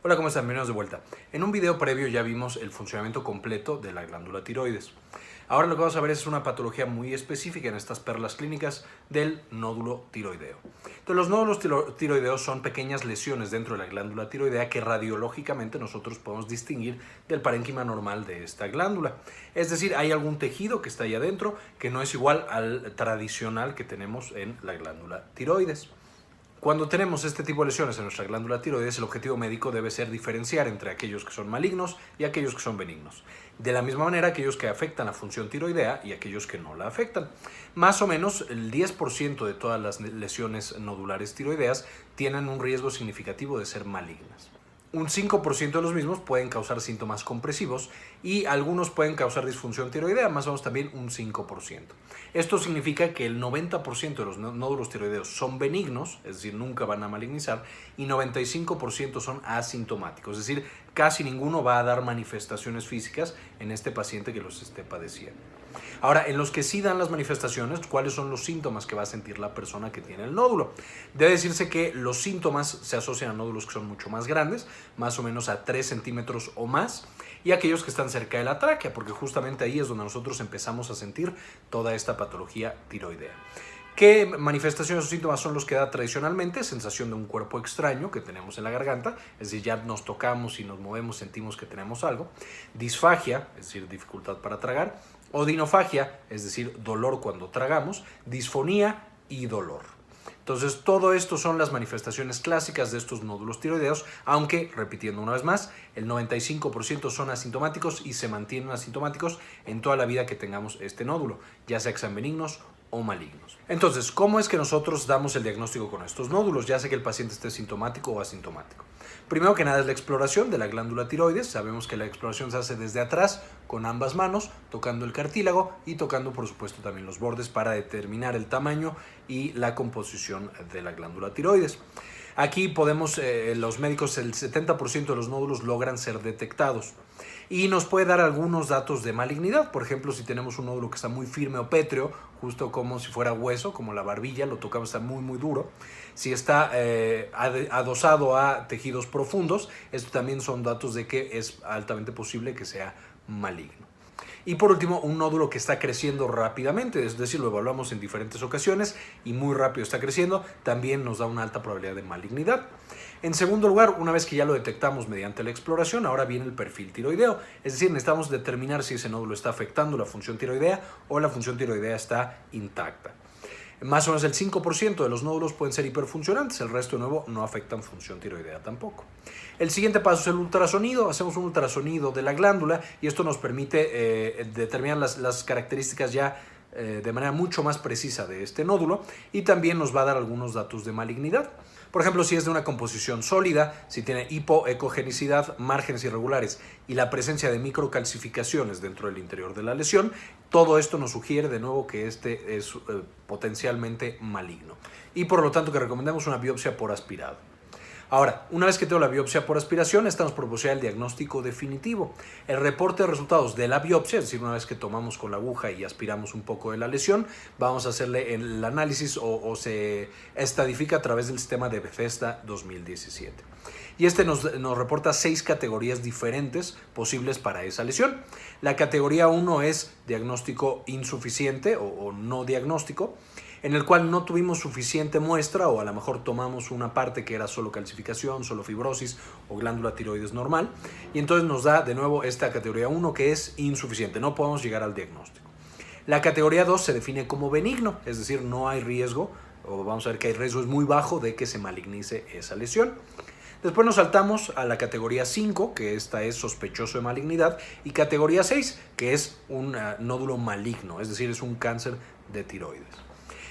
Hola, ¿cómo están? Bienvenidos de vuelta. En un video previo ya vimos el funcionamiento completo de la glándula tiroides. Ahora lo que vamos a ver es una patología muy específica en estas perlas clínicas del nódulo tiroideo. Entonces, los nódulos tiroideos son pequeñas lesiones dentro de la glándula tiroidea que radiológicamente nosotros podemos distinguir del parénquima normal de esta glándula. Es decir, hay algún tejido que está ahí adentro que no es igual al tradicional que tenemos en la glándula tiroides. Cuando tenemos este tipo de lesiones en nuestra glándula tiroides, el objetivo médico debe ser diferenciar entre aquellos que son malignos y aquellos que son benignos. De la misma manera, aquellos que afectan la función tiroidea y aquellos que no la afectan. Más o menos el 10% de todas las lesiones nodulares tiroideas tienen un riesgo significativo de ser malignas. Un 5% de los mismos pueden causar síntomas compresivos y algunos pueden causar disfunción tiroidea, más o menos también un 5%. Esto significa que el 90% de los nódulos tiroideos son benignos, es decir, nunca van a malignizar, y 95% son asintomáticos, es decir, casi ninguno va a dar manifestaciones físicas en este paciente que los esté padeciendo. Ahora, en los que sí dan las manifestaciones, ¿cuáles son los síntomas que va a sentir la persona que tiene el nódulo? Debe decirse que los síntomas se asocian a nódulos que son mucho más grandes, más o menos a 3 centímetros o más, y aquellos que están cerca de la tráquea, porque justamente ahí es donde nosotros empezamos a sentir toda esta patología tiroidea. ¿Qué manifestaciones o síntomas son los que da tradicionalmente? Sensación de un cuerpo extraño que tenemos en la garganta, es decir, ya nos tocamos y nos movemos, sentimos que tenemos algo. Disfagia, es decir, dificultad para tragar. Odinofagia, es decir, dolor cuando tragamos. Disfonía y dolor. Entonces, todo esto son las manifestaciones clásicas de estos nódulos tiroideos, aunque, repitiendo una vez más, el 95% son asintomáticos y se mantienen asintomáticos en toda la vida que tengamos este nódulo, ya sea que sean benignos o malignos. Entonces, ¿cómo es que nosotros damos el diagnóstico con estos nódulos, ya sea que el paciente esté sintomático o asintomático? Primero que nada es la exploración de la glándula tiroides. Sabemos que la exploración se hace desde atrás con ambas manos, tocando el cartílago y tocando, por supuesto, también los bordes para determinar el tamaño y la composición de la glándula tiroides. Aquí podemos, los médicos, el 70% de los nódulos logran ser detectados y nos puede dar algunos datos de malignidad. Por ejemplo, si tenemos un nódulo que está muy firme o pétreo, justo como si fuera hueso, como la barbilla, lo tocamos, está muy duro. Si está adosado a tejidos profundos, esto también son datos de que es altamente posible que sea maligno. Y por último, un nódulo que está creciendo rápidamente, es decir, lo evaluamos en diferentes ocasiones y muy rápido está creciendo, también nos da una alta probabilidad de malignidad. En segundo lugar, una vez que ya lo detectamos mediante la exploración, ahora viene el perfil tiroideo, es decir, necesitamos determinar si ese nódulo está afectando la función tiroidea o la función tiroidea está intacta. Más o menos el 5% de los nódulos pueden ser hiperfuncionantes, el resto de nuevo no afectan función tiroidea tampoco. El siguiente paso es el ultrasonido. Hacemos un ultrasonido de la glándula y esto nos permite determinar las características ya de manera mucho más precisa de este nódulo y también nos va a dar algunos datos de malignidad. Por ejemplo, si es de una composición sólida, si tiene hipoecogenicidad, márgenes irregulares y la presencia de microcalcificaciones dentro del interior de la lesión, todo esto nos sugiere de nuevo que este es potencialmente maligno y por lo tanto que recomendamos una biopsia por aspirado. Ahora, una vez que tengo la biopsia por aspiración, esta nos proporciona el diagnóstico definitivo. El reporte de resultados de la biopsia, es decir, una vez que tomamos con la aguja y aspiramos un poco de la lesión, vamos a hacerle el análisis o se estadifica a través del sistema de Bethesda 2017. Y este nos reporta 6 categorías diferentes posibles para esa lesión. La categoría 1 es diagnóstico insuficiente o no diagnóstico, en el cual no tuvimos suficiente muestra o a lo mejor tomamos una parte que era solo calcificación, solo fibrosis o glándula tiroides normal y entonces nos da de nuevo esta categoría 1 que es insuficiente, no podemos llegar al diagnóstico. La categoría 2 se define como benigno, es decir, no hay riesgo o vamos a ver que el riesgo es muy bajo de que se malignice esa lesión. Después nos saltamos a la categoría 5, que esta es sospechoso de malignidad, y categoría 6, que es un nódulo maligno, es decir, es un cáncer de tiroides.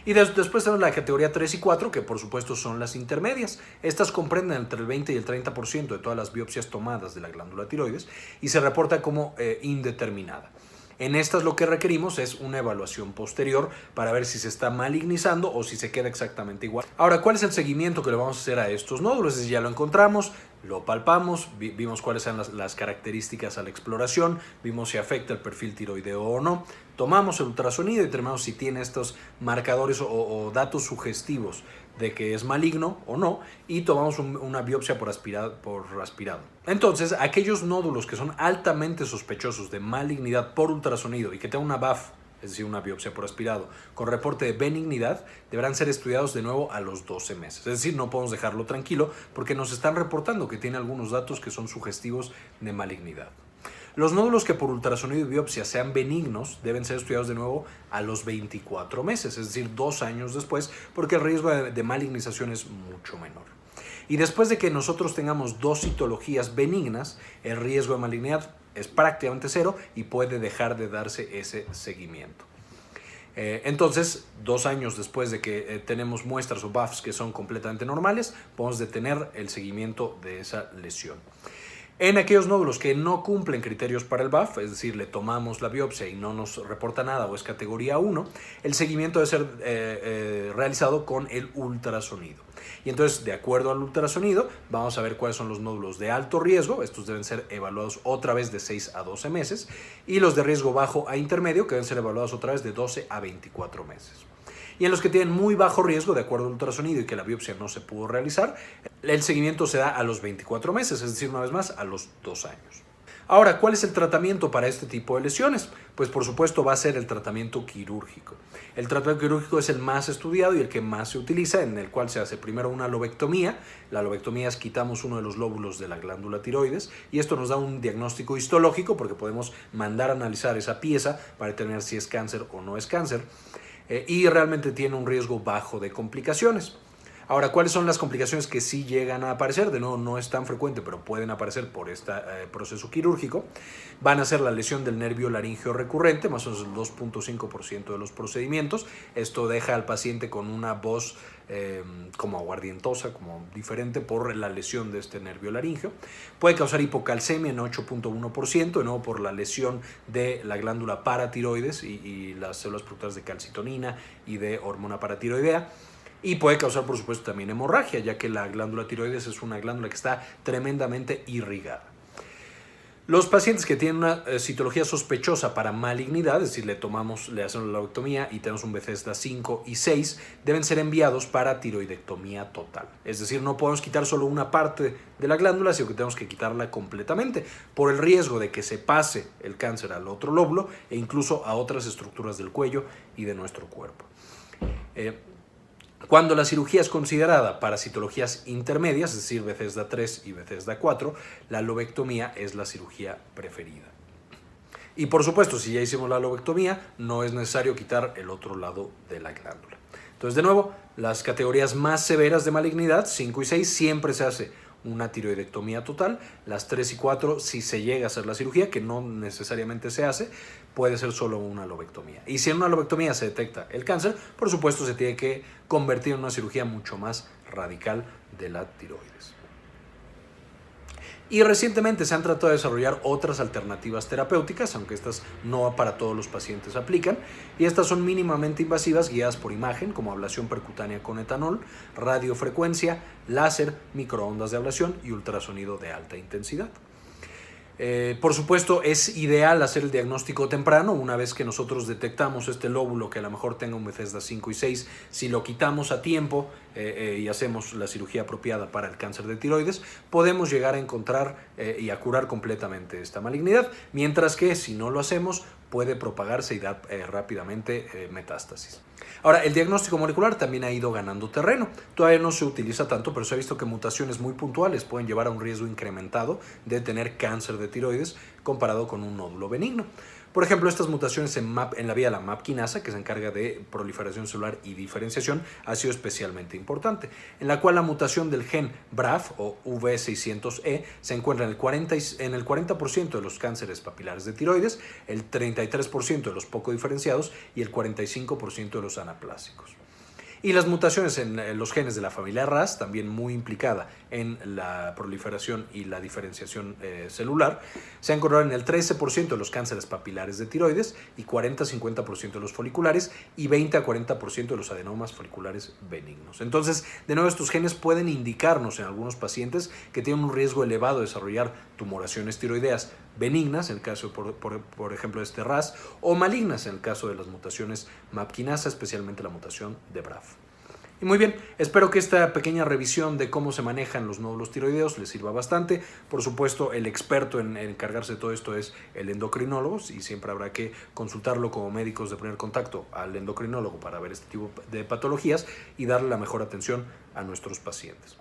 Y después tenemos la categoría 3 y 4, que por supuesto son las intermedias. Estas comprenden entre el 20 y el 30% de todas las biopsias tomadas de la glándula tiroides y se reporta como indeterminada. En estas lo que requerimos es una evaluación posterior para ver si se está malignizando o si se queda exactamente igual. Ahora, ¿cuál es el seguimiento que le vamos a hacer a estos nódulos? Es decir, ya lo encontramos, lo palpamos, vimos cuáles eran las características a la exploración, vimos si afecta el perfil tiroideo o no, tomamos el ultrasonido y determinamos si tiene estos marcadores o datos sugestivos de que es maligno o no y tomamos una biopsia por aspirado. Entonces, aquellos nódulos que son altamente sospechosos de malignidad por ultrasonido y que tengan una BAF, es decir, una biopsia por aspirado, con reporte de benignidad, deberán ser estudiados de nuevo a los 12 meses. Es decir, no podemos dejarlo tranquilo porque nos están reportando que tiene algunos datos que son sugestivos de malignidad. Los nódulos que por ultrasonido y biopsia sean benignos deben ser estudiados de nuevo a los 24 meses, es decir, 2 años después, porque el riesgo de malignización es mucho menor. Y después de que nosotros tengamos 2 citologías benignas, el riesgo de malignidad es prácticamente cero y puede dejar de darse ese seguimiento. Entonces, 2 años después de que tenemos muestras o BAFs que son completamente normales, podemos detener el seguimiento de esa lesión. En aquellos nódulos que no cumplen criterios para el BAF, es decir, le tomamos la biopsia y no nos reporta nada o es categoría 1, el seguimiento debe ser realizado con el ultrasonido. Y entonces, de acuerdo al ultrasonido, vamos a ver cuáles son los nódulos de alto riesgo. Estos deben ser evaluados otra vez de 6 a 12 meses. Y los de riesgo bajo a intermedio, que deben ser evaluados otra vez de 12 a 24 meses. Y en los que tienen muy bajo riesgo, de acuerdo al ultrasonido y que la biopsia no se pudo realizar, el seguimiento se da a los 24 meses, es decir, una vez más, a los 2 años. Ahora, ¿cuál es el tratamiento para este tipo de lesiones? Pues por supuesto va a ser el tratamiento quirúrgico. El tratamiento quirúrgico es el más estudiado y el que más se utiliza, en el cual se hace primero una lobectomía. La lobectomía es quitamos uno de los lóbulos de la glándula tiroides y esto nos da un diagnóstico histológico porque podemos mandar a analizar esa pieza para determinar si es cáncer o no es cáncer. Y realmente tiene un riesgo bajo de complicaciones. Ahora, ¿cuáles son las complicaciones que sí llegan a aparecer? De nuevo, no es tan frecuente, pero pueden aparecer por este proceso quirúrgico. Van a ser la lesión del nervio laríngeo recurrente, más o menos el 2.5% de los procedimientos. Esto deja al paciente con una voz como aguardientosa, como diferente por la lesión de este nervio laríngeo. Puede causar hipocalcemia en 8.1%, de nuevo por la lesión de la glándula paratiroides y las células productoras de calcitonina y de hormona paratiroidea. Y puede causar, por supuesto, también hemorragia, ya que la glándula tiroides es una glándula que está tremendamente irrigada. Los pacientes que tienen una citología sospechosa para malignidad, es decir, le hacemos la lobectomía y tenemos un Bethesda 5 y 6, deben ser enviados para tiroidectomía total. Es decir, no podemos quitar solo una parte de la glándula, sino que tenemos que quitarla completamente por el riesgo de que se pase el cáncer al otro lóbulo e incluso a otras estructuras del cuello y de nuestro cuerpo. Cuando la cirugía es considerada para citologías intermedias, es decir, Bethesda 3 y Bethesda 4, la lobectomía es la cirugía preferida. Y por supuesto, si ya hicimos la lobectomía, no es necesario quitar el otro lado de la glándula. Entonces, de nuevo, las categorías más severas de malignidad, 5 y 6, siempre se hace una tiroidectomía total. Las 3 y 4, si se llega a hacer la cirugía, que no necesariamente se hace, puede ser solo una lobectomía. Y si en una lobectomía se detecta el cáncer, por supuesto se tiene que convertir en una cirugía mucho más radical de la tiroides. Y recientemente se han tratado de desarrollar otras alternativas terapéuticas, aunque estas no para todos los pacientes aplican, y estas son mínimamente invasivas guiadas por imagen, como ablación percutánea con etanol, radiofrecuencia, láser, microondas de ablación y ultrasonido de alta intensidad. Por supuesto, es ideal hacer el diagnóstico temprano. Una vez que nosotros detectamos este lóbulo que a lo mejor tenga un Bethesda 5 y 6, si lo quitamos a tiempo y hacemos la cirugía apropiada para el cáncer de tiroides, podemos llegar a encontrar y a curar completamente esta malignidad, mientras que si no lo hacemos, puede propagarse y dar rápidamente metástasis. Ahora, el diagnóstico molecular también ha ido ganando terreno. Todavía no se utiliza tanto, pero se ha visto que mutaciones muy puntuales pueden llevar a un riesgo incrementado de tener cáncer de tiroides comparado con un nódulo benigno. Por ejemplo, estas mutaciones en la vía de la MAP quinasa, que se encarga de proliferación celular y diferenciación, ha sido especialmente importante, en la cual la mutación del gen BRAF o V600E se encuentra en el 40% de los cánceres papilares de tiroides, el 33% de los poco diferenciados y el 45% de los anaplásicos. Y las mutaciones en los genes de la familia RAS, también muy implicada en la proliferación y la diferenciación celular, se han encontrado en el 13% de los cánceres papilares de tiroides y 40-50% de los foliculares y 20-40% de los adenomas foliculares benignos. Entonces, de nuevo, estos genes pueden indicarnos en algunos pacientes que tienen un riesgo elevado de desarrollar tumoraciones tiroideas benignas, en el caso, por ejemplo, de este RAS, o malignas, en el caso de las mutaciones MAP quinasa, especialmente la mutación de BRAF. Y muy bien, espero que esta pequeña revisión de cómo se manejan los nódulos tiroideos les sirva bastante. Por supuesto, el experto en encargarse de todo esto es el endocrinólogo y siempre habrá que consultarlo como médicos de primer contacto al endocrinólogo para ver este tipo de patologías y darle la mejor atención a nuestros pacientes.